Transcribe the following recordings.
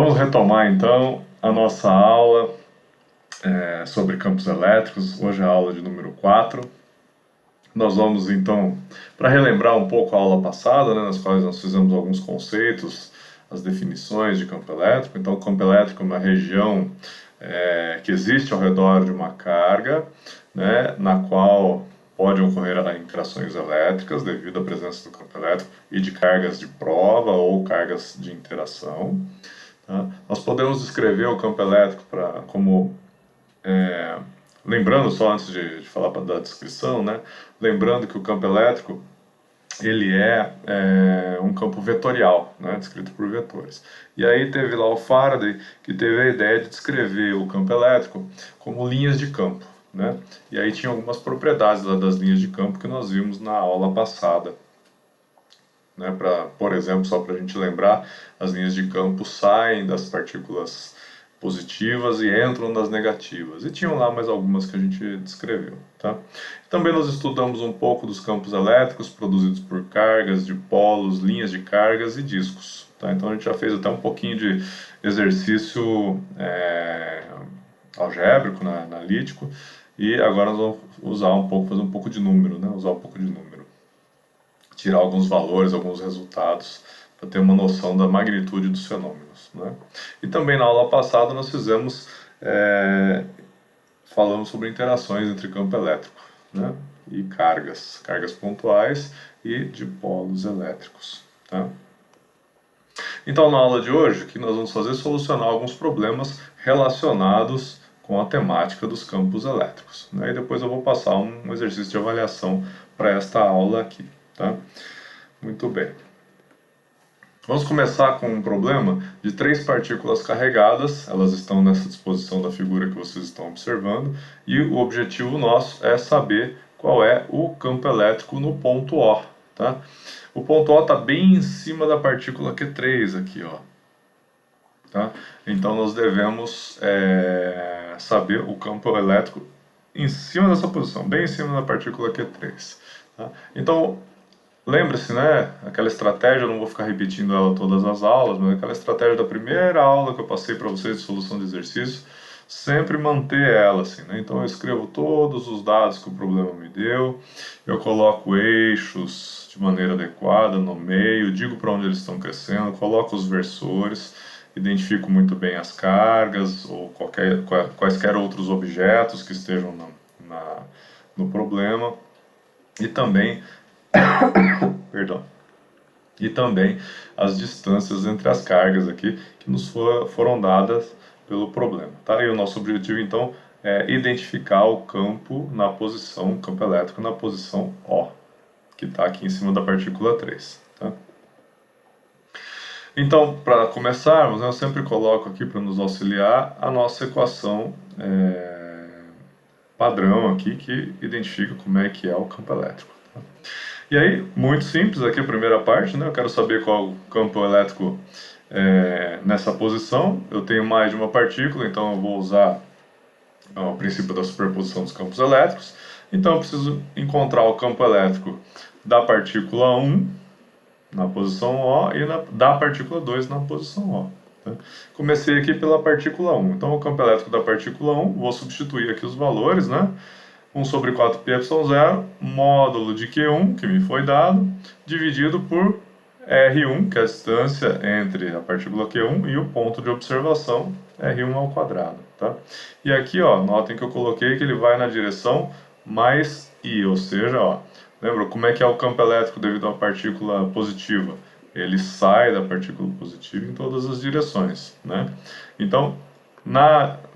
Vamos retomar então a nossa aula sobre campos elétricos. Hoje é a aula de número 4. Nós vamos então, para relembrar um pouco a aula passada, nas quais nós fizemos alguns conceitos, as definições de campo elétrico. Então, o campo elétrico é uma região que existe ao redor de uma carga, na qual pode ocorrer interações elétricas devido à presença do campo elétrico e de cargas de prova ou cargas de interação. Nós podemos descrever o campo elétrico como, lembrando só antes de falar da descrição, lembrando que o campo elétrico ele é um campo vetorial, descrito por vetores. E aí teve lá o Faraday que teve a ideia de descrever o campo elétrico como linhas de campo. E aí tinha algumas propriedades lá das linhas de campo que nós vimos na aula passada. Por exemplo, só para a gente lembrar, as linhas de campo saem das partículas positivas e entram nas negativas. E tinham lá mais algumas que a gente descreveu. Também nós estudamos um pouco dos campos elétricos produzidos por cargas, de polos, linhas de cargas e discos. Então a gente já fez até um pouquinho de exercício algébrico, analítico, e agora nós vamos fazer um pouco de número, usar um pouco de número. Tirar alguns valores, alguns resultados, para ter uma noção da magnitude dos fenômenos. E também na aula passada nós falamos sobre interações entre campo elétrico e cargas pontuais e de polos elétricos. Então na aula de hoje, o que nós vamos fazer é solucionar alguns problemas relacionados com a temática dos campos elétricos. E depois eu vou passar um exercício de avaliação para esta aula aqui. Muito bem. Vamos começar com um problema de 3 partículas carregadas. Elas estão nessa disposição da figura que vocês estão observando. E o objetivo nosso é saber qual é o campo elétrico no ponto O. O ponto O está bem em cima da partícula Q3 aqui. Então nós devemos saber o campo elétrico em cima dessa posição, bem em cima da partícula Q3. Então, lembre-se, aquela estratégia, eu não vou ficar repetindo ela todas as aulas, mas aquela estratégia da primeira aula que eu passei para vocês de solução de exercício, sempre manter ela assim, Então eu escrevo todos os dados que o problema me deu, eu coloco eixos de maneira adequada no meio, digo para onde eles estão crescendo, coloco os versores, identifico muito bem as cargas ou quaisquer outros objetos que estejam no problema, e também e também as distâncias entre as cargas aqui que nos foram dadas pelo problema. E o nosso objetivo então é identificar o campo elétrico na posição O, que está aqui em cima da partícula 3. Então, para começarmos, eu sempre coloco aqui para nos auxiliar a nossa equação padrão aqui que identifica como é que é o campo elétrico. E aí, muito simples, aqui a primeira parte, eu quero saber qual o campo elétrico nessa posição. Eu tenho mais de uma partícula, então eu vou usar o princípio da superposição dos campos elétricos. Então eu preciso encontrar o campo elétrico da partícula 1 na posição O e da partícula 2 na posição O. Comecei aqui pela partícula 1. Então o campo elétrico da partícula 1, vou substituir aqui os valores, 1 sobre 4πε0, módulo de Q1, que me foi dado, dividido por R1, que é a distância entre a partícula Q1 e o ponto de observação, R1 ao quadrado. E aqui, notem que eu coloquei que ele vai na direção mais I, ou seja, lembra como é que é o campo elétrico devido a uma partícula positiva? Ele sai da partícula positiva em todas as direções. Então,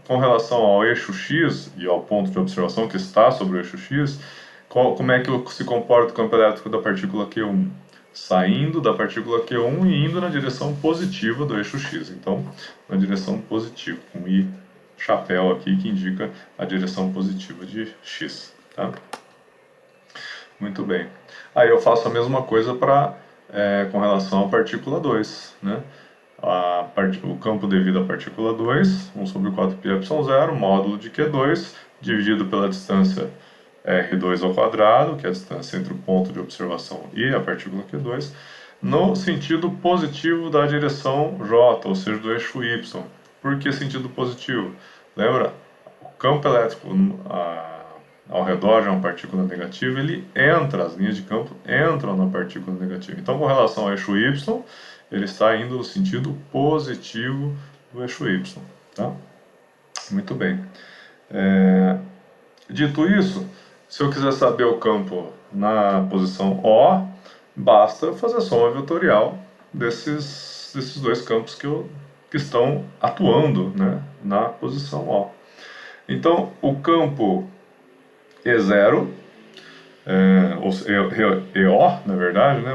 com relação ao eixo X e ao ponto de observação que está sobre o eixo X, como é que se comporta o campo elétrico da partícula Q1? Saindo da partícula Q1 e indo na direção positiva do eixo X. Então, na direção positiva, com I chapéu aqui que indica a direção positiva de X. Muito bem. Aí eu faço a mesma coisa com relação à partícula 2. O campo devido à partícula 2, 1 sobre 4πε0, módulo de Q2, dividido pela distância R2 ao quadrado, que é a distância entre o ponto de observação e a partícula Q2, no sentido positivo da direção J, ou seja, do eixo Y. Por que sentido positivo? Lembra? O campo elétrico ao redor de uma partícula negativa, ele entra, as linhas de campo entram na partícula negativa. Então, com relação ao eixo Y, ele está indo no sentido positivo do eixo Y. Tá? Muito bem. Dito isso, se eu quiser saber o campo na posição O, basta fazer a soma vetorial desses dois campos que estão atuando, né, na posição O. Então, o campo E0, EO, na verdade, né,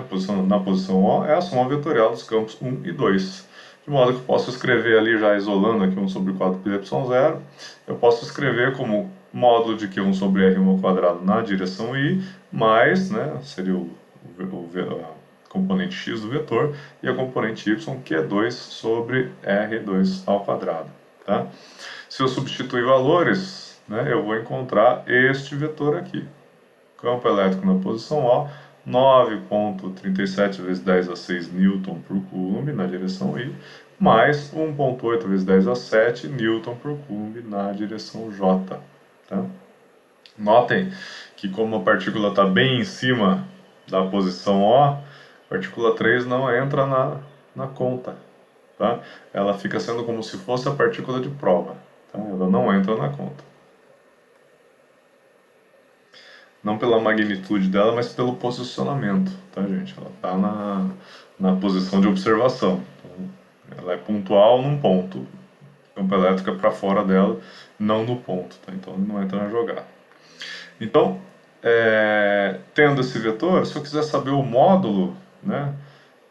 na posição O, é a soma vetorial dos campos 1 e 2. De modo que eu posso escrever ali, já isolando aqui 1 sobre 4πε0, eu posso escrever como módulo de Q1 sobre R1² na direção I, mais, né, seria a componente x do vetor, e a componente y, que é 2 sobre R2². Tá? Se eu substituir valores, né, eu vou encontrar este vetor aqui. Campo elétrico na posição O, 9,37 vezes 10 a 6 newton por coulomb na direção I, mais 1,8 vezes 10 a 7 newton por coulomb na direção J. Tá? Notem que como a partícula está bem em cima da posição O, a partícula 3 não entra na conta. Tá? Ela fica sendo como se fosse a partícula de prova. Tá? Ela não entra na conta. Não pela magnitude dela, mas pelo posicionamento, tá, gente? Ela está na posição de observação. Então, ela é pontual num ponto. O campo elétrico é para fora dela, não no ponto, tá? Então não entra na jogada. Então, tendo esse vetor, se eu quiser saber o módulo, né,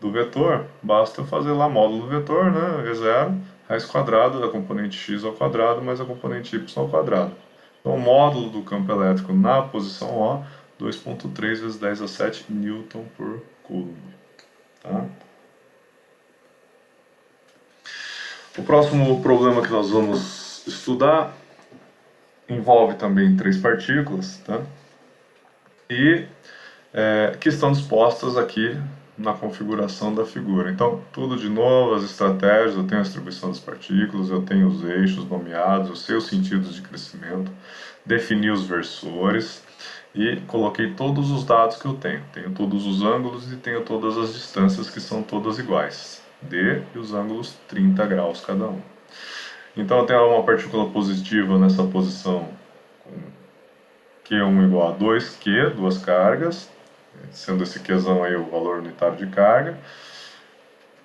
do vetor, basta fazer lá módulo do vetor, né, E0, raiz quadrada da componente x ao quadrado mais a componente y ao quadrado. Então, o módulo do campo elétrico na posição O, 2,3 vezes 10 a 7 newton por coulomb. Tá? O próximo problema que nós vamos estudar envolve também 3 partículas, tá? E que estão dispostas aqui na configuração da figura. Então, tudo de novo, as estratégias, eu tenho a distribuição das partículas, eu tenho os eixos nomeados, eu sei os sentidos de crescimento, defini os versores e coloquei todos os dados que eu tenho. Tenho todos os ângulos e tenho todas as distâncias que são todas iguais. D e os ângulos 30 graus cada um. Então, eu tenho uma partícula positiva nessa posição com Q1 igual a 2Q, duas cargas, sendo esse Qzão aí o valor unitário de carga.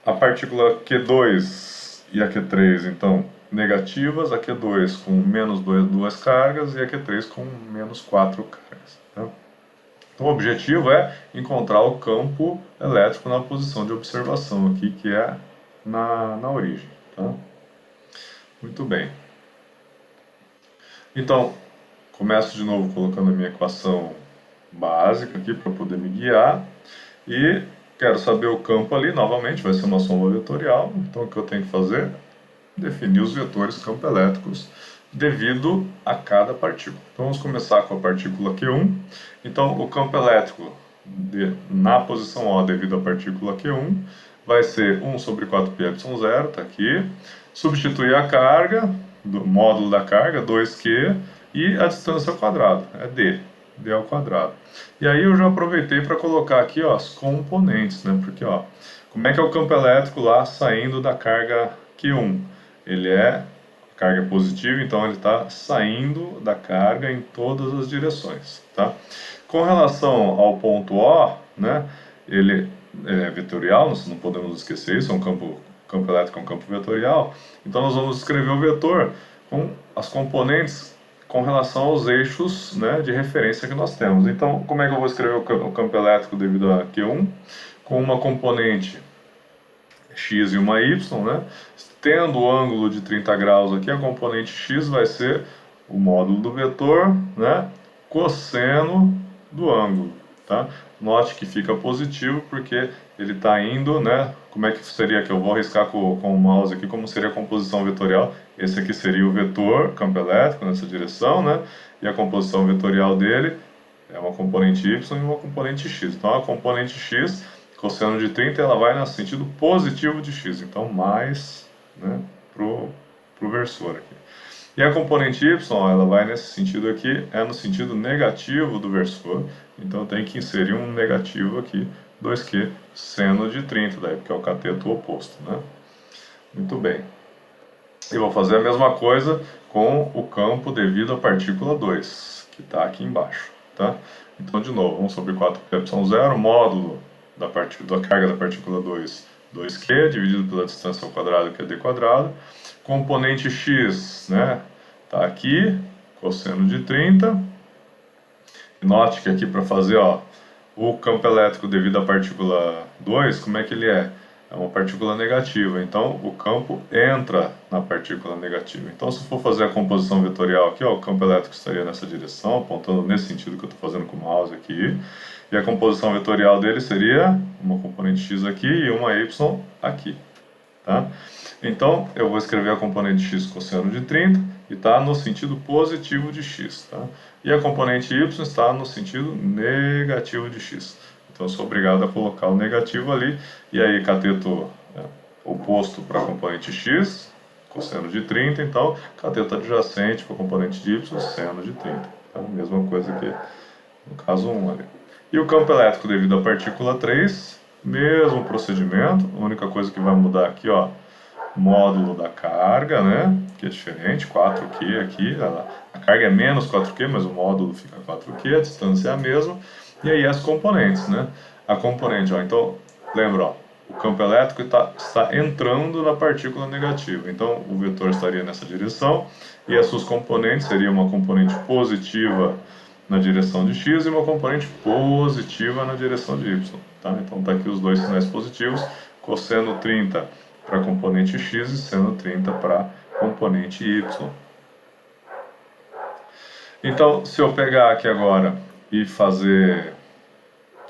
A partícula Q2 e a Q3, então, negativas, a Q2 com menos duas cargas e a Q3 com menos 4 cargas. Tá? Então, o objetivo é encontrar o campo elétrico na posição de observação aqui, que é na origem. Tá? Muito bem. Então, começo de novo colocando a minha equação básica aqui para poder me guiar e quero saber o campo ali, novamente vai ser uma soma vetorial, então o que eu tenho que fazer? Definir os vetores campo elétricos devido a cada partícula. Então vamos começar com a partícula Q1, então o campo elétrico na posição O devido à partícula Q1 vai ser 1 sobre 4πε0, está aqui, substituir a carga, do módulo da carga, 2Q, e a distância ao quadrado, é D ao quadrado. E aí eu já aproveitei para colocar aqui, ó, as componentes, né? Porque, ó, como é que é o campo elétrico lá saindo da carga Q1? Ele é carga positiva, então ele está saindo da carga em todas as direções, tá? Com relação ao ponto O, né? Ele é vetorial, nós não podemos esquecer isso, é um campo elétrico é um campo vetorial. Então nós vamos escrever o vetor com as componentes com relação aos eixos, né, de referência que nós temos. Então, como é que eu vou escrever o campo elétrico devido a Q1? Com uma componente x e uma y, né? Tendo o ângulo de 30 graus aqui, a componente x vai ser o módulo do vetor, né, cosseno do ângulo. Tá? Note que fica positivo porque ele está indo, né? Como é que seria que eu vou arriscar com o mouse aqui? Como seria a composição vetorial? Esse aqui seria o vetor, campo elétrico nessa direção, né? E a composição vetorial dele é uma componente y e uma componente x. Então a componente x cosseno de 30 ela vai no sentido positivo de x, então mais, né, pro versor aqui. E a componente y, ela vai nesse sentido aqui, é no sentido negativo do versor, então tem que inserir um negativo aqui, 2q seno de 30, daí, porque é o cateto oposto, né? Muito bem. E vou fazer a mesma coisa com o campo devido à partícula 2, que está aqui embaixo, tá? Então, de novo, 1 sobre 4πε0, módulo da carga da partícula 2, 2q, dividido pela distância ao quadrado, que é d quadrado. Componente x, né, tá aqui, cosseno de 30. Note que aqui para fazer, ó, o campo elétrico devido à partícula 2, como é que ele é? É uma partícula negativa, então o campo entra na partícula negativa. Então, se for fazer a composição vetorial aqui, ó, o campo elétrico estaria nessa direção, apontando nesse sentido que eu estou fazendo com o mouse aqui. E a composição vetorial dele seria uma componente x aqui e uma y aqui. Tá? Então, eu vou escrever a componente x cosseno de 30 e está no sentido positivo de x. Tá? E a componente y está no sentido negativo de x. Então, eu sou obrigado a colocar o negativo ali. E aí, cateto oposto para a componente x, cosseno de 30. Então, cateto adjacente para a componente de y, seno de 30. Tá? Mesma coisa que no caso 1 ali. E o campo elétrico devido à partícula 3, mesmo procedimento. A única coisa que vai mudar aqui, ó, módulo da carga, né, que é diferente, 4Q aqui, a carga é menos 4Q, mas o módulo fica 4Q, a distância é a mesma, e aí as componentes, né, a componente, ó, então, lembra, ó, o campo elétrico está entrando na partícula negativa, então o vetor estaria nessa direção, e as suas componentes seriam uma componente positiva na direção de x e uma componente positiva na direção de y, tá? Então está aqui os dois sinais positivos, cosseno 30 para a componente x e seno 30 para a componente y. Então, se eu pegar aqui agora e fazer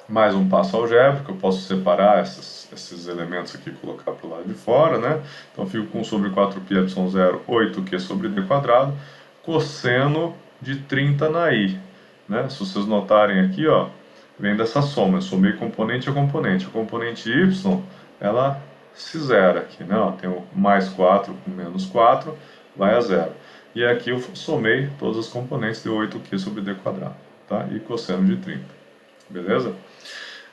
mais um passo algébrico, eu posso separar esses elementos aqui e colocar para o lado de fora, né? Então, eu fico com 1 sobre 4πε0, 8q sobre d quadrado, cosseno de 30 na i. Né? Se vocês notarem aqui, ó, vem dessa soma, eu somei componente a componente. A componente y, ela se zera aqui, né? Ó, tem o mais 4 com menos 4, vai a zero. E aqui eu somei todas as componentes de 8q sobre d quadrado, tá? E cosseno de 30, beleza?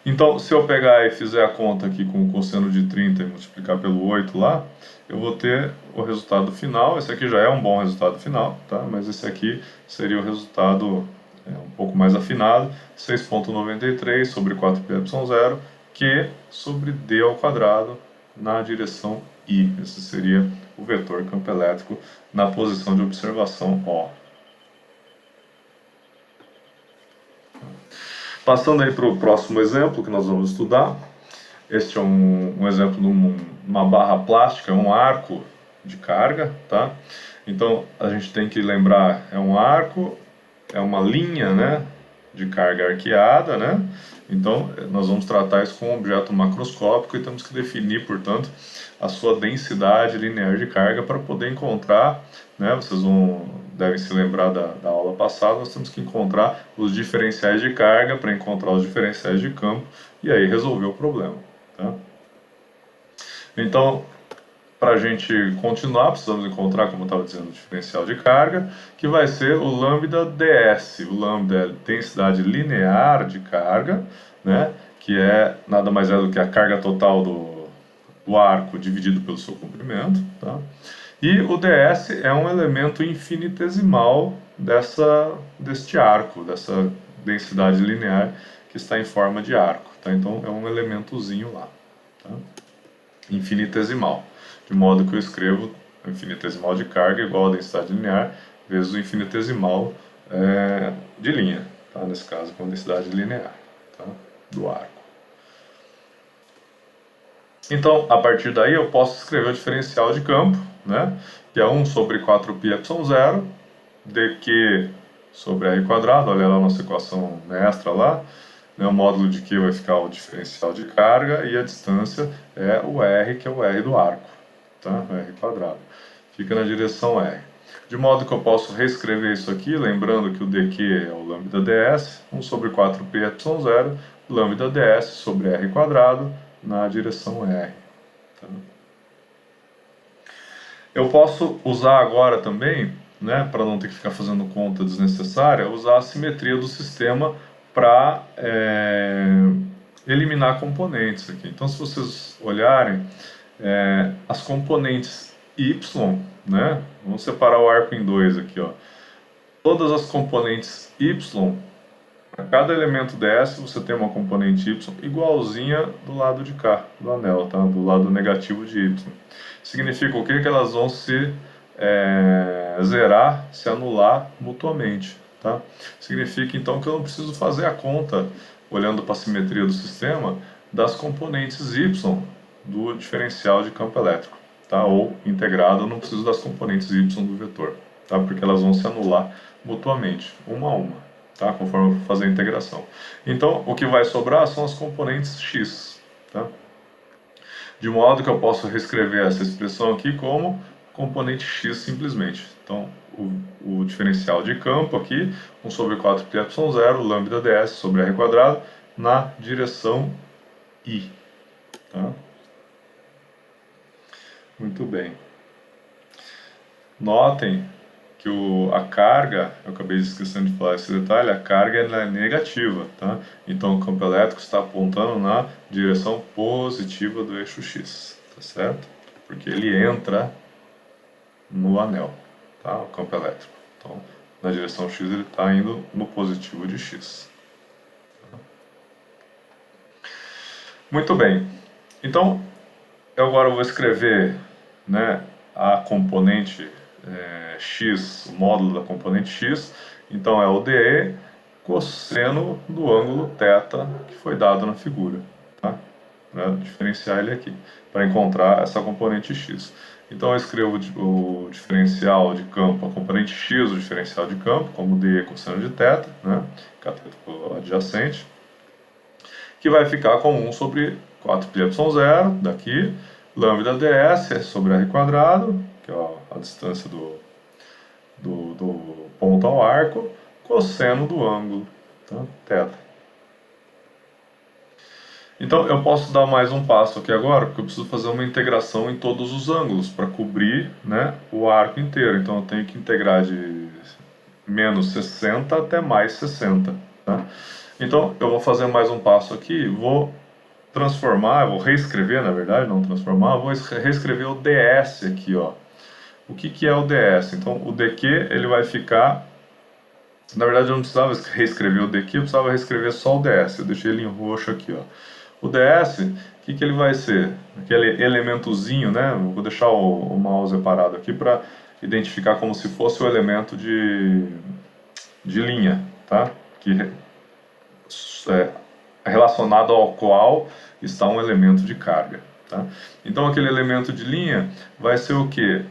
Então, se eu pegar e fizer a conta aqui com o cosseno de 30 e multiplicar pelo 8 lá, eu vou ter o resultado final. Esse aqui já é um bom resultado final, tá? Mas esse aqui seria o resultado um pouco mais afinado, 6,93 sobre 4πε0, Q sobre d ao quadrado na direção I. Esse seria o vetor campo elétrico na posição de observação O. Passando aí para o próximo exemplo que nós vamos estudar. Este é um exemplo de uma barra plástica, um arco de carga, tá? Então a gente tem que lembrar, é um arco, é uma linha, né, de carga arqueada, né? Então nós vamos tratar isso com um objeto macroscópico e temos que definir, portanto, a sua densidade linear de carga para poder encontrar, né? Vocês devem se lembrar da aula passada, nós temos que encontrar os diferenciais de carga para encontrar os diferenciais de campo e aí resolver o problema, tá? Então, para a gente continuar, precisamos encontrar, como eu estava dizendo, o diferencial de carga, que vai ser o lambda ds. O lambda é a densidade linear de carga, né, que é nada mais é do que a carga total do arco dividido pelo seu comprimento. Tá? E o ds é um elemento infinitesimal deste arco, dessa densidade linear que está em forma de arco. Tá? Então é um elementozinho lá, tá? Infinitesimal. De modo que eu escrevo o infinitesimal de carga igual a densidade linear vezes o infinitesimal de linha, tá? Nesse caso com densidade linear, tá? Do arco. Então, a partir daí eu posso escrever o diferencial de campo, né? Que é 1 sobre 4πε0 dq sobre r quadrado, olha lá a nossa equação mestra lá, né? O módulo de Q vai ficar o diferencial de carga e a distância é o r, que é o r do arco. Tá? R quadrado. Fica na direção R. De modo que eu posso reescrever isso aqui, lembrando que o dq é o lambda ds, 1 sobre 4πy0, lambda ds sobre r quadrado na direção r. Tá? Eu posso usar agora também, né, para não ter que ficar fazendo conta desnecessária, usar a simetria do sistema para eliminar componentes aqui. Então, se vocês olharem, as componentes y, né, vamos separar o arco em dois aqui, ó. Todas as componentes y, para cada elemento ds, você tem uma componente y igualzinha do lado de cá, do anel, tá? Do lado negativo de y. Significa o quê? Que elas vão se zerar, se anular mutuamente, tá? Significa então que eu não preciso fazer a conta, olhando para a simetria do sistema, das componentes y do diferencial de campo elétrico, tá? Ou integrado, eu não preciso das componentes y do vetor, tá? Porque elas vão se anular mutuamente, uma a uma, tá? Conforme eu for fazer a integração. Então, o que vai sobrar são as componentes x, tá? De modo que eu posso reescrever essa expressão aqui como componente x simplesmente. Então, o diferencial de campo aqui, 1 sobre 4πy0, lambda ds sobre r quadrado, na direção i. Tá? Muito bem. Notem que a carga, eu acabei esquecendo de falar esse detalhe, a carga é negativa, tá? Então o campo elétrico está apontando na direção positiva do eixo x, tá certo? Porque ele entra no anel, tá? O campo elétrico. Então, na direção x ele está indo no positivo de x. Muito bem. Então, eu agora vou escrever, né, a componente x, o módulo da componente x, então é o dE cosseno do ângulo θ que foi dado na figura, tá? Para diferenciar ele aqui, para encontrar essa componente x. Então eu escrevo o diferencial de campo, a componente x do diferencial de campo, como dE cosseno de θ, né, cateto adjacente, que vai ficar com 1 sobre 4πy0 daqui, lambda ds sobre r quadrado, que é a distância do ponto ao arco, cosseno do ângulo, tá? θ. Então eu posso dar mais um passo aqui agora, porque eu preciso fazer uma integração em todos os ângulos para cobrir, né, o arco inteiro. Então eu tenho que integrar de menos 60 até mais 60. Tá? Então eu vou fazer mais um passo aqui, vou transformar, vou reescrever, na verdade, não transformar, vou reescrever o ds aqui, ó. O que é o ds? Então o dq ele vai ficar, na verdade eu não precisava reescrever o dq, eu precisava reescrever só o ds, eu deixei ele em roxo aqui, ó. O ds, o que ele vai ser? Aquele elementozinho, né? Vou deixar o mouse parado aqui para identificar como se fosse o elemento de linha, tá? Que é relacionado ao qual está um elemento de carga, tá? Então aquele elemento de linha vai ser o que?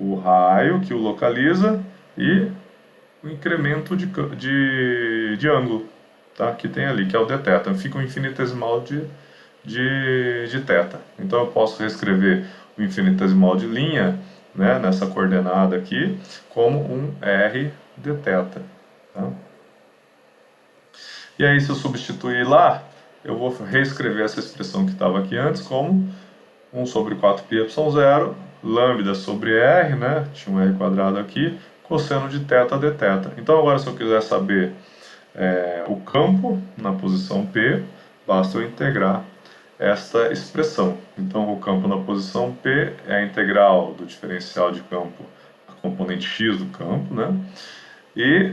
O raio que o localiza e o incremento de ângulo, tá? Que tem ali, que é o dθ. Então fica um infinitesimal de θ. Então eu posso reescrever o infinitesimal de linha, né, nessa coordenada aqui como um r dθ. Tá? E aí se eu substituir lá, eu vou reescrever essa expressão que estava aqui antes como 1 sobre 4πy0, lambda sobre r, né, tinha um r quadrado aqui, cosseno de θ dθ. Então agora se eu quiser saber o campo na posição P, basta eu integrar esta expressão. Então o campo na posição P é a integral do diferencial de campo, a componente x do campo, né? E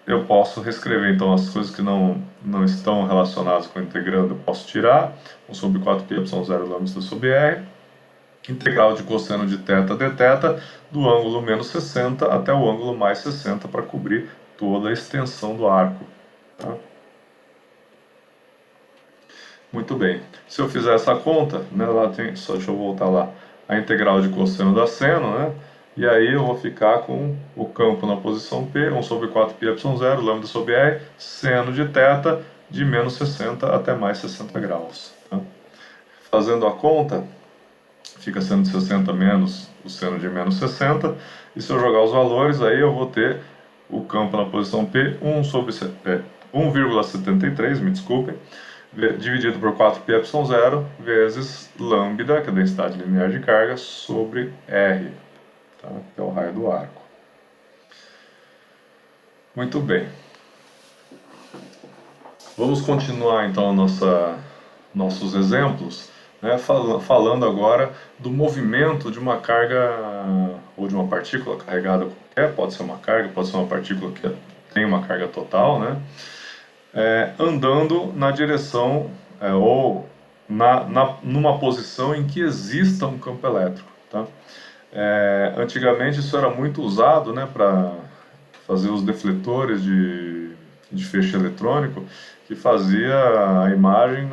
eu posso reescrever então as coisas que não estão relacionadas com o integrando, eu posso tirar 1 sobre 4πy0 lambda sobre r, integral de cosseno de θ dθ do ângulo menos 60 até o ângulo mais 60 para cobrir toda a extensão do arco. Tá? Muito bem. Se eu fizer essa conta, né, lá tem, só deixa eu voltar lá, a integral de cosseno da seno, né? E aí eu vou ficar com o campo na posição P, 1 sobre 4πy0, lambda sobre r, seno de θ de menos 60 até mais 60 graus. Tá? Fazendo a conta, fica seno de 60 menos o seno de menos 60, e se eu jogar os valores, aí eu vou ter o campo na posição P, 1,73, me desculpem, dividido por 4πε0 vezes lambda, que é a densidade linear de carga, sobre R, tá? Que é o raio do arco. Muito bem. Vamos continuar então nossos exemplos, né, falando agora do movimento de uma carga ou de uma partícula carregada qualquer, pode ser uma carga, pode ser uma partícula que tem uma carga total, né, andando na direção ou numa posição em que exista um campo elétrico. Tá? Antigamente isso era muito usado, né, para fazer os defletores de feixe eletrônico, que fazia a imagem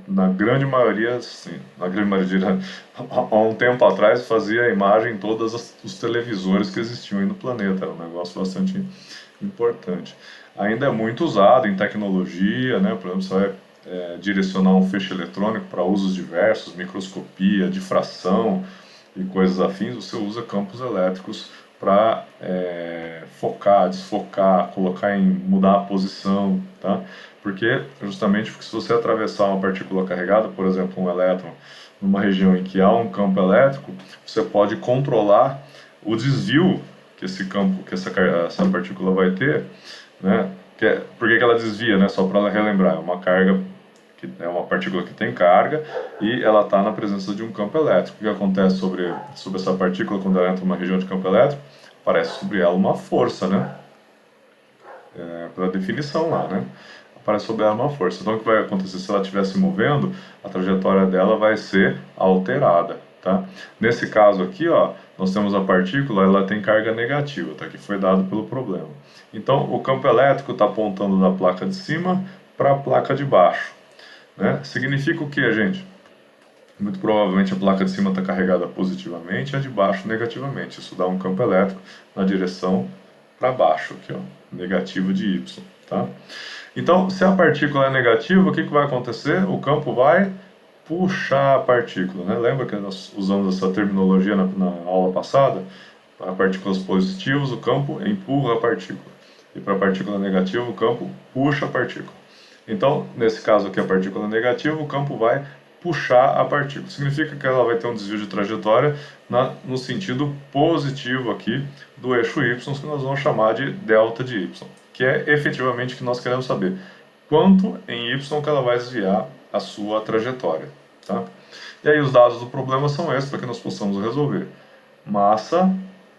na grande maioria, sim, na grande maioria, há um tempo atrás fazia a imagem em todos os televisores que existiam aí no planeta, era um negócio bastante importante. Ainda é muito usado em tecnologia, né? Por exemplo, você vai direcionar um feixe eletrônico para usos diversos, microscopia, difração e coisas afins, você usa campos elétricos para focar, desfocar, mudar a posição, tá? Justamente porque se você atravessar uma partícula carregada, por exemplo, um elétron, numa região em que há um campo elétrico, você pode controlar o desvio que esse campo, que essa partícula vai ter, né? Por que ela desvia, né? Só para relembrar, é uma carga, é uma partícula que tem carga e ela está na presença de um campo elétrico. O que acontece sobre essa partícula quando ela entra numa região de campo elétrico? Aparece sobre ela uma força, né? Pela definição lá, né? Aparece sobre ela uma força. Então o que vai acontecer se ela estiver se movendo? A trajetória dela vai ser alterada, tá? Nesse caso aqui, ó, nós temos a partícula, ela tem carga negativa, tá? Que foi dado pelo problema. Então o campo elétrico está apontando da placa de cima para a placa de baixo, né? Significa o que, gente? Muito provavelmente a placa de cima está carregada positivamente e a de baixo negativamente. Isso dá um campo elétrico na direção para baixo, aqui, ó, negativo de Y. Tá? Então, se a partícula é negativa, o que vai acontecer? O campo vai puxar a partícula. Né? Lembra que nós usamos essa terminologia na aula passada? Para partículas positivas, o campo empurra a partícula. E para a partícula negativa, o campo puxa a partícula. Então, nesse caso aqui, a partícula negativa, o campo vai puxar a partícula. Significa que ela vai ter um desvio de trajetória no sentido positivo aqui do eixo Y, que nós vamos chamar de delta de Y, que é efetivamente o que nós queremos saber. Quanto em Y que ela vai desviar a sua trajetória. Tá? E aí os dados do problema são esses, para que nós possamos resolver. Massa,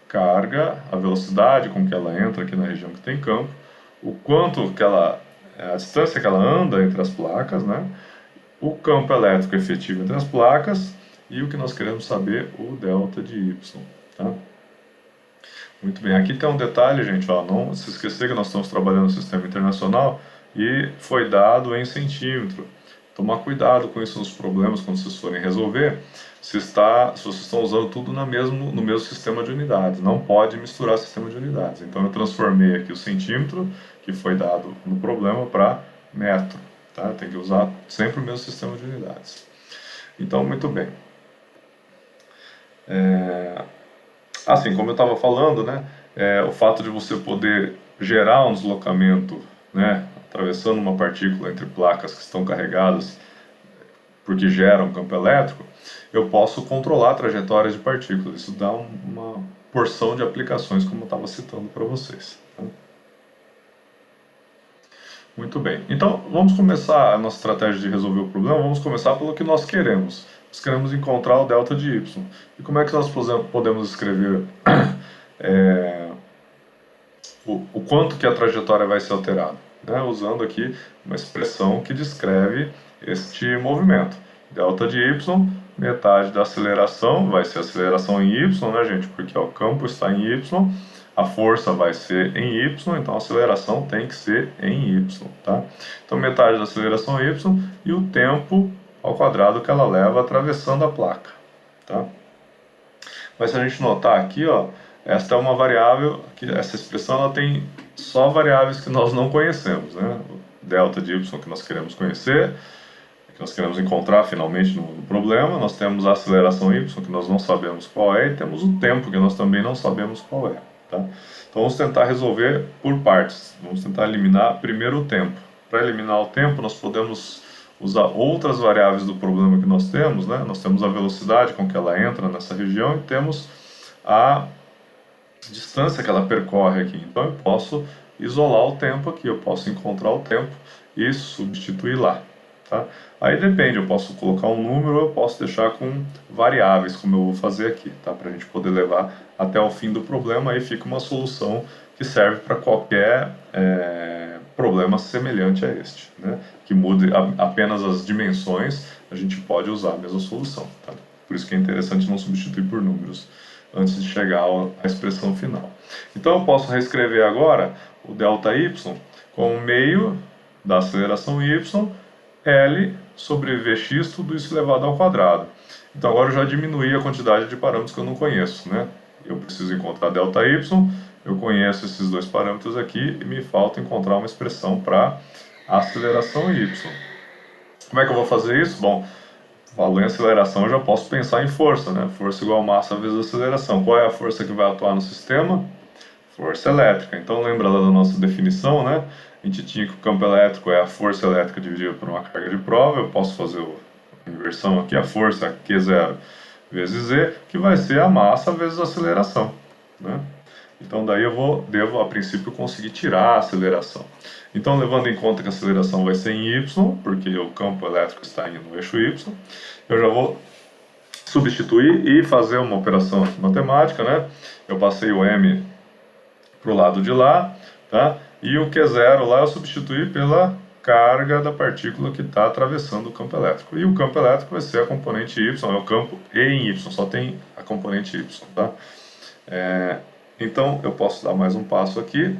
carga, a velocidade com que ela entra aqui na região que tem campo, o quanto que a distância que ela anda entre as placas, né? O campo elétrico efetivo entre as placas e o que nós queremos saber, o delta de Y. Tá? Muito bem, aqui tem um detalhe, gente, ó, não se esquecer que nós estamos trabalhando no sistema internacional e foi dado em centímetro. Tomar cuidado com isso nos problemas quando vocês forem resolver, se vocês estão usando tudo no mesmo sistema de unidades. Não pode misturar sistema de unidades. Então eu transformei aqui o centímetro, que foi dado no problema, para metro. Tá? Tem que usar sempre o mesmo sistema de unidades. Então, muito bem. Assim, como eu estava falando, né, o fato de você poder gerar um deslocamento, né, atravessando uma partícula entre placas que estão carregadas, porque gera um campo elétrico, eu posso controlar trajetórias de partículas. Isso dá uma porção de aplicações, como eu estava citando para vocês. Tá? Muito bem. Então, vamos começar a nossa estratégia de resolver o problema. Vamos começar pelo que nós queremos. Nós queremos encontrar o delta de Y. E como é que nós podemos escrever o quanto que a trajetória vai ser alterada? Né? Usando aqui uma expressão que descreve este movimento. Delta de Y, metade da aceleração, vai ser aceleração em Y, né, gente? Porque ó, o campo está em Y. A força vai ser em Y, então a aceleração tem que ser em Y, tá? Então metade da aceleração é Y e o tempo ao quadrado que ela leva atravessando a placa, tá? Mas se a gente notar aqui, ó, esta é uma variável, essa expressão ela tem só variáveis que nós não conhecemos, né? O delta de Y que nós queremos conhecer, que nós queremos encontrar finalmente no problema, nós temos a aceleração y, que nós não sabemos qual é, e temos o tempo, que nós também não sabemos qual é. Tá? Então vamos tentar resolver por partes, vamos tentar eliminar primeiro o tempo. Para eliminar o tempo, nós podemos usar outras variáveis do problema que nós temos, né? Nós temos a velocidade com que ela entra nessa região e temos a distância que ela percorre aqui. Então eu posso isolar o tempo aqui, eu posso encontrar o tempo e substituir lá. Tá? Aí depende, eu posso colocar um número, eu posso deixar com variáveis, como eu vou fazer aqui, tá? Para a gente poder levar até o fim do problema. Aí fica uma solução que serve para qualquer problema semelhante a este, né? Que mude apenas as dimensões, a gente pode usar a mesma solução. Tá? Por isso que é interessante não substituir por números antes de chegar à expressão final. Então eu posso reescrever agora o ΔY como meio da aceleração y, L sobre Vx, tudo isso elevado ao quadrado. Então agora eu já diminuí a quantidade de parâmetros que eu não conheço, né? Eu preciso encontrar ΔY, eu conheço esses dois parâmetros aqui e me falta encontrar uma expressão para aceleração y. Como é que eu vou fazer isso? Bom, falando em aceleração, eu já posso pensar em força, né? Força igual massa vezes aceleração. Qual é a força que vai atuar no sistema? Força elétrica. Então lembra lá da nossa definição, né? A gente tinha que o campo elétrico é a força elétrica dividida por uma carga de prova. Eu posso fazer a inversão aqui, a força Q0 vezes Z, que vai ser a massa vezes a aceleração, né? Então daí eu devo a princípio conseguir tirar a aceleração. Então levando em conta que a aceleração vai ser em Y, porque o campo elétrico está indo no eixo Y, eu já vou substituir e fazer uma operação aqui matemática, né? Eu passei o M para o lado de lá, tá? E o Q0 lá eu substituí pela carga da partícula que está atravessando o campo elétrico. E o campo elétrico vai ser a componente Y, é o campo E em Y, só tem a componente Y, tá? Então eu posso dar mais um passo aqui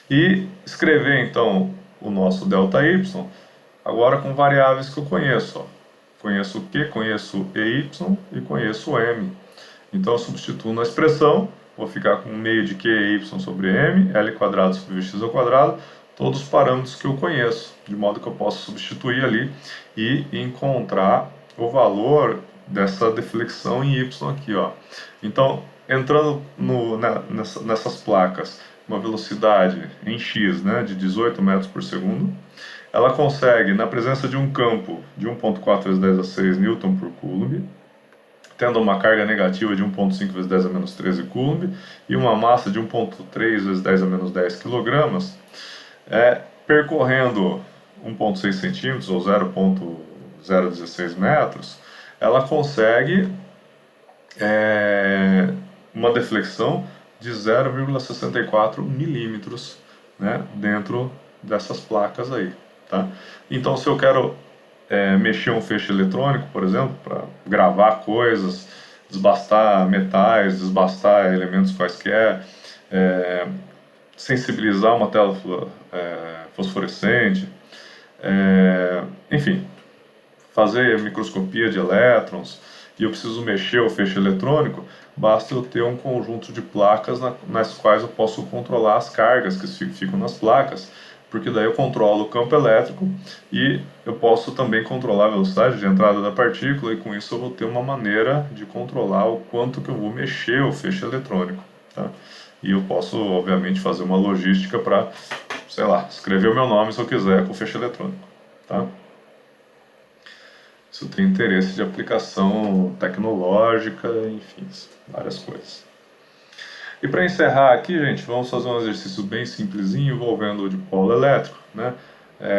e escrever então o nosso ΔY agora com variáveis que eu conheço. Ó. Conheço o Q, conheço EY e conheço o M. Então eu substituo na expressão, vou ficar com meio de QY sobre M, L quadrado sobre Vx ao quadrado, todos os parâmetros que eu conheço, de modo que eu posso substituir ali e encontrar o valor dessa deflexão em Y aqui, ó. Então, entrando nessas placas, uma velocidade em x, né, de 18 metros por segundo, ela consegue, na presença de um campo de 1.4 vezes 10 a 6 Newton por Coulomb, tendo uma carga negativa de 1.5 vezes 10 a menos 13 Coulomb e uma massa de 1.3 vezes 10 a menos 10 kg, percorrendo 1.6 centímetros ou 0.016 metros, ela consegue uma deflexão de 0,64 milímetros, né, dentro dessas placas aí, tá? Então, se eu quero mexer um feixe eletrônico, por exemplo, para gravar coisas, desbastar metais, desbastar elementos quaisquer, sensibilizar uma tela fosforescente, enfim, fazer microscopia de elétrons, e eu preciso mexer o feixe eletrônico, basta eu ter um conjunto de placas nas quais eu posso controlar as cargas que ficam nas placas, porque daí eu controlo o campo elétrico e eu posso também controlar a velocidade de entrada da partícula, e com isso eu vou ter uma maneira de controlar o quanto que eu vou mexer o feixe eletrônico, tá? E eu posso, obviamente, fazer uma logística para, sei lá, escrever o meu nome se eu quiser com o feixe eletrônico, tá? Isso tem interesse de aplicação tecnológica, enfim, várias coisas. E para encerrar aqui, gente, vamos fazer um exercício bem simplesinho envolvendo o dipolo elétrico, né?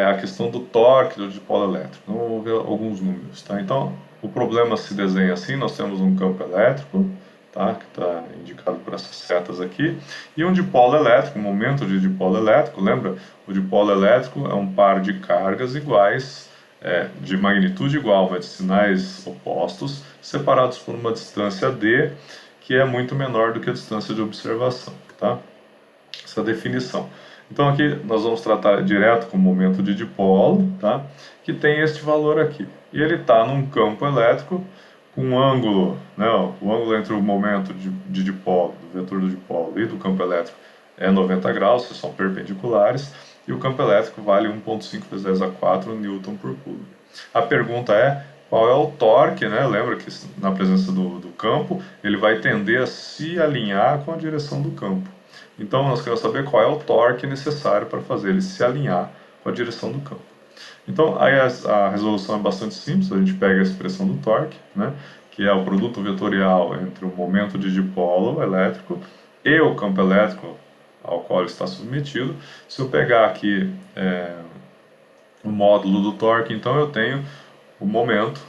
A questão do torque do dipolo elétrico. Então, vamos ver alguns números, tá? Então, o problema se desenha assim: nós temos um campo elétrico, tá? Que está indicado por essas setas aqui, e um dipolo elétrico, um momento de dipolo elétrico. Lembra? O dipolo elétrico é um par de cargas iguais, de magnitude igual, mas de sinais opostos, separados por uma distância d, que é muito menor do que a distância de observação, tá? Essa definição. Então aqui nós vamos tratar direto com o momento de dipolo, tá? Que tem este valor aqui. E ele está num campo elétrico com um ângulo, né? O ângulo entre o momento de dipolo, do vetor do dipolo, e do campo elétrico é 90 graus, são perpendiculares. e o campo elétrico vale 1,5 vezes 10 a 4 newton por cubo. A pergunta é, qual é o torque, né? Lembra que na presença do campo, ele vai tender a se alinhar com a direção do campo. Então, nós queremos saber qual é o torque necessário para fazer ele se alinhar com a direção do campo. Então, aí a resolução é bastante simples, a gente pega a expressão do torque, né, que é o produto vetorial entre o momento de dipolo elétrico e o campo elétrico ao qual ele está submetido. Se eu pegar aqui o módulo do torque, então eu tenho o momento,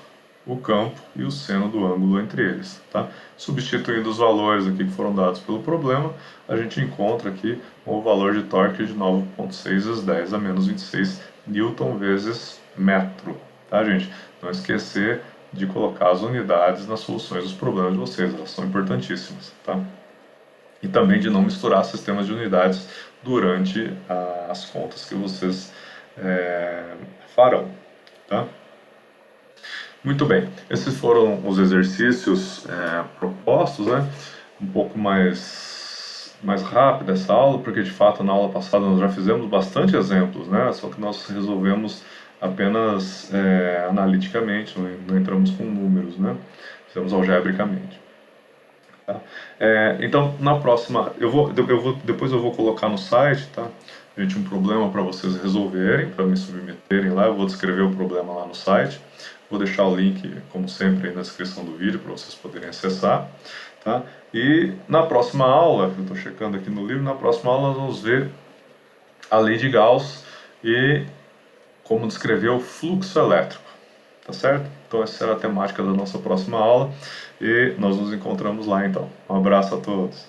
o campo e o seno do ângulo entre eles. Tá? Substituindo os valores aqui que foram dados pelo problema, a gente encontra aqui o valor de torque de 9,6 vezes 10 a menos 26 newton vezes metro. Tá, gente? Não esquecer de colocar as unidades nas soluções dos problemas de vocês, elas são importantíssimas. Tá? E também de não misturar sistemas de unidades durante as contas que vocês farão. Tá? Muito bem, esses foram os exercícios propostos, né? Um pouco mais rápida essa aula, porque de fato na aula passada nós já fizemos bastante exemplos, né? Só que nós resolvemos apenas analiticamente, não entramos com números, né? Fizemos algebricamente. Tá? Então, na próxima, depois eu vou colocar no site, tá? Gente, um problema para vocês resolverem, para me submeterem lá, eu vou descrever o problema lá no site. Vou deixar o link, como sempre, aí na descrição do vídeo para vocês poderem acessar. Tá? E na próxima aula, eu estou checando aqui no livro, na próxima aula nós vamos ver a lei de Gauss e como descrever o fluxo elétrico. Tá certo? Então essa será a temática da nossa próxima aula e nós nos encontramos lá então. Um abraço a todos.